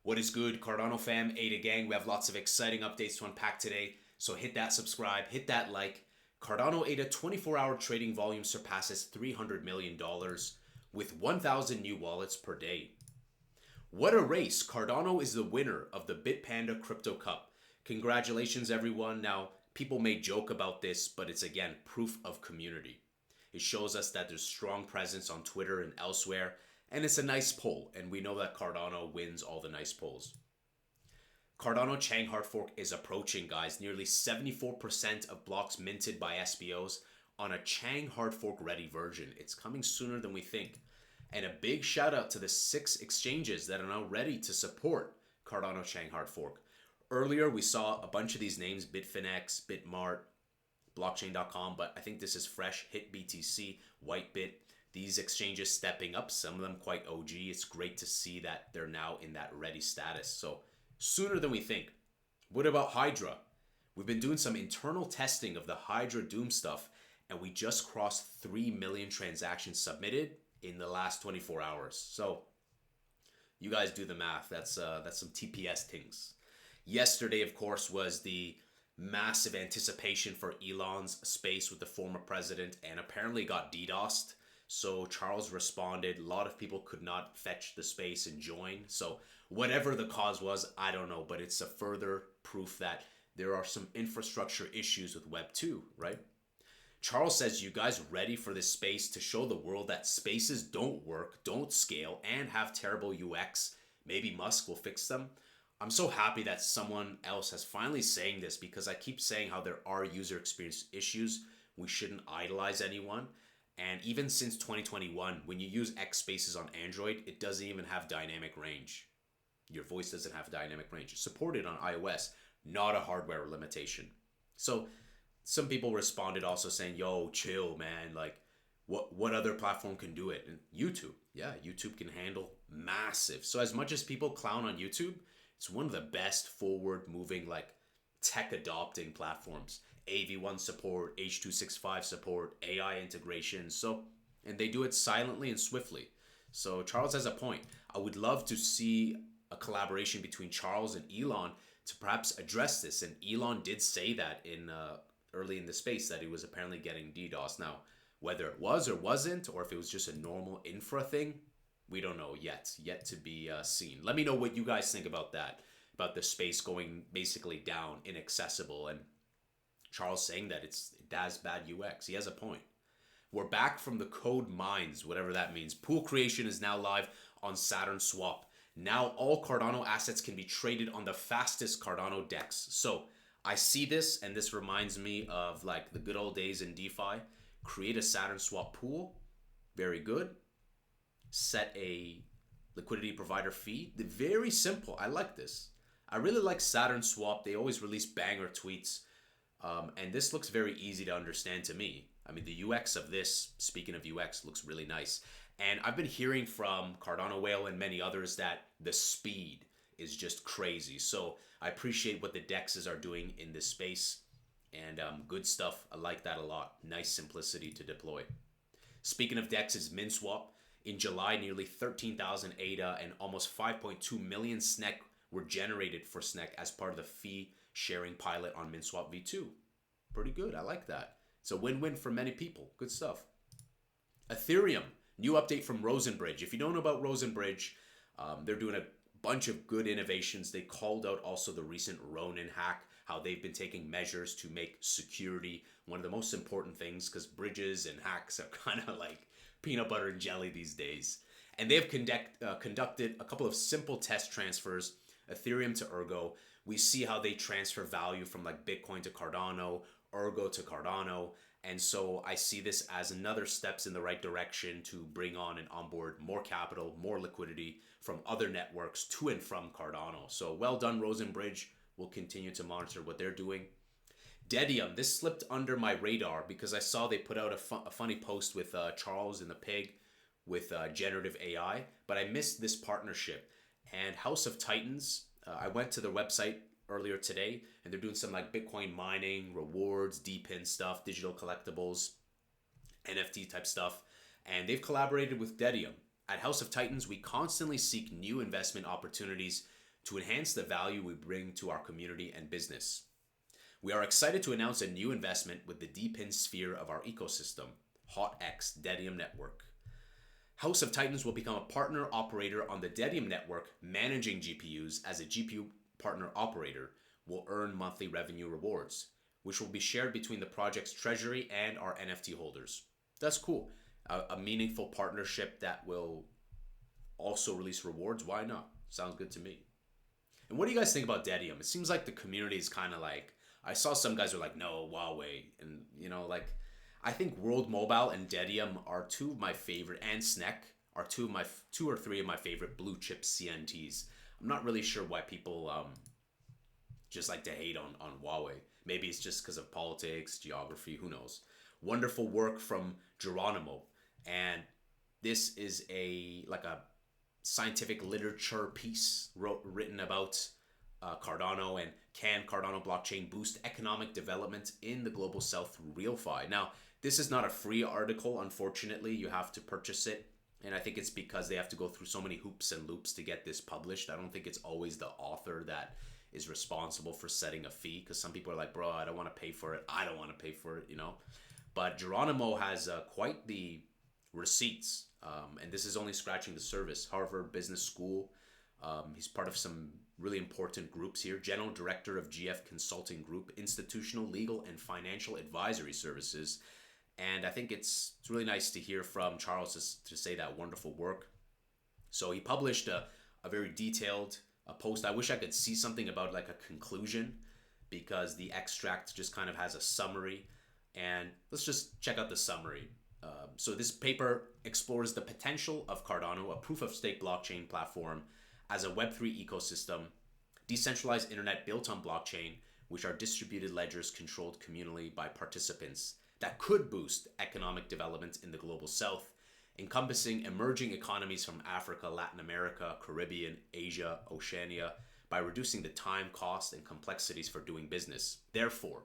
What is good, Cardano fam, ADA gang? We have lots of exciting updates to unpack today, so hit that subscribe, hit that like. Cardano ADA 24-hour trading volume surpasses $300 million with 1,000 new wallets per day. What a race! Cardano is the winner of the Bitpanda Crypto Cup. Congratulations, everyone. Now, people may joke about this, but it's again proof of community. It shows us that there's strong presence on Twitter and elsewhere, and it's a nice poll, and we know that Cardano wins all the nice polls. Cardano Chang Hard Fork is approaching, guys. Nearly 74% of blocks minted by SBOs on a Chang Hard Fork ready version. It's coming sooner than we think. And a big shout out to the 6 exchanges that are now ready to support Cardano Chang Hard Fork. Earlier, we saw a bunch of these names, Bitfinex, Bitmart, blockchain.com, but I think this is fresh. HitBTC, WhiteBIT, these exchanges stepping up, some of them quite OG. It's great to see that they're now in that ready status. So sooner than we think. What about Hydra? We've been doing some internal testing of the Hydra Doom stuff, and we just crossed 3 million transactions submitted in the last 24 hours. So you guys do the math. That's some TPS things. Yesterday, of course, was the massive anticipation for Elon's space with the former president, and apparently got DDoSed. So Charles responded. A lot of people could not fetch the space and join. So whatever the cause was, I don't know, but it's a further proof that there are some infrastructure issues with Web 2, right? Charles says, you guys ready for this space to show the world that spaces don't work, don't scale, and have terrible UX? Maybe Musk will fix them. I'm so happy that someone else has finally saying this, because I keep saying how there are user experience issues. We shouldn't idolize anyone. And even since 2021, when you use X Spaces on Android, it doesn't even have dynamic range. Your voice doesn't have dynamic range. It's supported on iOS, not a hardware limitation. So some people responded also saying, yo, chill, man. Like, what other platform can do it? And YouTube. Yeah, YouTube can handle massive. So as much as people clown on YouTube, it's one of the best forward-moving, like, tech-adopting platforms. AV1 support, H.265 support, AI integration. So, and they do it silently and swiftly. So Charles has a point. I would love to see a collaboration between Charles and Elon to perhaps address this. And Elon did say that in early in the space, that he was apparently getting DDoS. Now, whether it was or wasn't, or if it was just a normal infra thing, we don't know yet. Yet to be seen. Let me know what you guys think about that, about the space going basically down, inaccessible, and Charles saying that it has bad UX. He has a point. We're back from the code mines, whatever that means. Pool creation is now live on Saturn Swap. Now all Cardano assets can be traded on the fastest Cardano DEX. So I see this, and this reminds me of like the good old days in DeFi. Create a Saturn Swap pool. Very good. Set a liquidity provider fee. Very simple. I like this. I really like Saturn Swap. They always release banger tweets. And this looks very easy to understand to me. I mean, the UX of this, speaking of UX, looks really nice. And I've been hearing from Cardano Whale and many others that the speed is just crazy. So I appreciate what the DEXs are doing in this space. And good stuff. I like that a lot. Nice simplicity to deploy. Speaking of DEXs, Minswap. In July, nearly 13,000 ADA and almost 5.2 million Snek were generated for Snek as part of the fee sharing pilot on Minswap V2. Pretty good. I like that. It's a win-win for many people. Good stuff. Ethereum. New update from Rosen. If you don't know about Rosen, they're doing a bunch of good innovations. They called out also the recent Ronin hack, how they've been taking measures to make security one of the most important things, because bridges and hacks are kind of like peanut butter and jelly these days. And they have conducted a couple of simple test transfers, Ethereum to Ergo. We see how they transfer value from like Bitcoin to Cardano, Ergo to Cardano. And so I see this as another steps in the right direction to bring on and onboard more capital, more liquidity from other networks to and from Cardano. So well done, Rosen. We'll continue to monitor what they're doing. Dedium, this slipped under my radar because I saw they put out a funny post with Charles and the Pig with generative AI, but I missed this partnership. And House of Titans, I went to their website earlier today, and they're doing some like Bitcoin mining, rewards, DPIN stuff, digital collectibles, NFT type stuff, and they've collaborated with Dedium. At House of Titans, we constantly seek new investment opportunities to enhance the value we bring to our community and business. We are excited to announce a new investment with the DePIN sphere of our ecosystem, HotX Dedium Network. House of Titans will become a partner operator on the Dedium network, managing GPUs. As a GPU partner operator, will earn monthly revenue rewards, which will be shared between the project's treasury and our NFT holders. That's cool. A meaningful partnership that will also release rewards. Why not? Sounds good to me. And what do you guys think about Dedium? It seems like the community is kind of like, I saw some guys were like, no, Huawei. And, like, I think World Mobile and Dedium are two of my favorite, and Snek are two or three of my favorite blue chip CNTs. I'm not really sure why people just like to hate on Huawei. Maybe it's just because of politics, geography, who knows. Wonderful work from Geronimo. And this is a scientific literature piece written about Cardano, and can Cardano blockchain boost economic development in the global south through RealFi? Now, this is not a free article, unfortunately. You have to purchase it, and I think it's because they have to go through so many hoops and loops to get this published. I don't think it's always the author that is responsible for setting a fee, because some people are like, bro, I don't want to pay for it. I don't want to pay for it, But Geronimo has quite the receipts, and this is only scratching the surface. Harvard Business School. He's part of some really important groups here. General Director of GF Consulting Group, Institutional, Legal, and Financial Advisory Services. And I think it's really nice to hear from Charles to say that wonderful work. So he published a very detailed post. I wish I could see something about like a conclusion, because the extract just kind of has a summary. And let's just check out the summary. So this paper explores the potential of Cardano, a proof-of-stake blockchain platform, as a Web3 ecosystem, decentralized internet built on blockchain, which are distributed ledgers controlled communally by participants, that could boost economic development in the global south, encompassing emerging economies from Africa, Latin America, Caribbean, Asia, Oceania, by reducing the time, cost, and complexities for doing business. Therefore,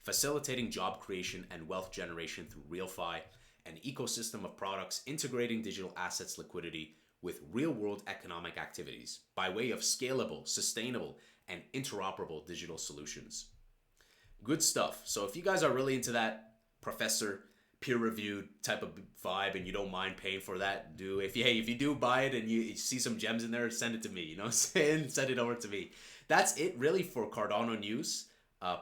facilitating job creation and wealth generation through RealFi, an ecosystem of products integrating digital assets liquidity with real-world economic activities by way of scalable, sustainable, and interoperable digital solutions. Good stuff. So if you guys are really into that professor, peer-reviewed type of vibe, and you don't mind paying for that, if you do buy it and you see some gems in there, send it to me, send it over to me. That's it really for Cardano news.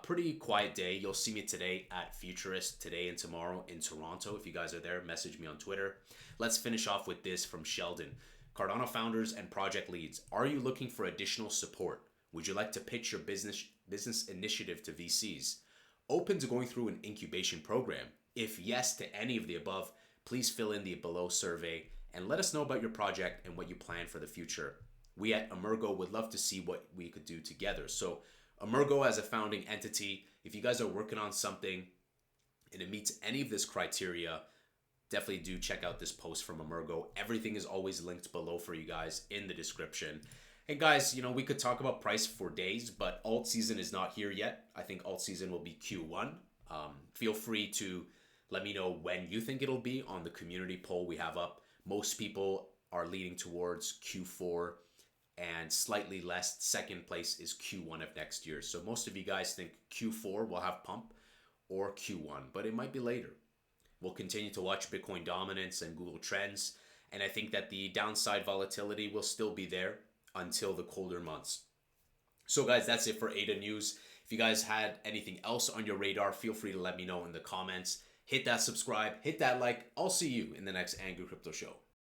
Pretty quiet day. You'll see me today at Futurist, today and tomorrow in Toronto. If you guys are there, message me on Twitter. Let's finish off with this from Sheldon. Cardano founders and project leads, are you looking for additional support? Would you like to pitch your business initiative to VCs? Open to going through an incubation program? If yes to any of the above, please fill in the below survey and let us know about your project and what you plan for the future. We at Emurgo would love to see what we could do together. So Emurgo as a founding entity, if you guys are working on something and it meets any of this criteria, definitely do check out this post from Emurgo. Everything is always linked below for you guys in the description. And guys, we could talk about price for days, but alt season is not here yet. I think alt season will be Q1. Feel free to let me know when you think it'll be on the community poll we have up. Most people are leaning towards Q4, and slightly less, second place is Q1 of next year. So most of you guys think Q4 will have pump or Q1, but it might be later. We'll continue to watch Bitcoin dominance and Google trends, and I think that the downside volatility will still be there until the colder months. So guys, that's it for ADA news. If you guys had anything else on your radar, feel free to let me know in the comments. Hit that subscribe, hit that like. I'll see you in the next Angry Crypto Show.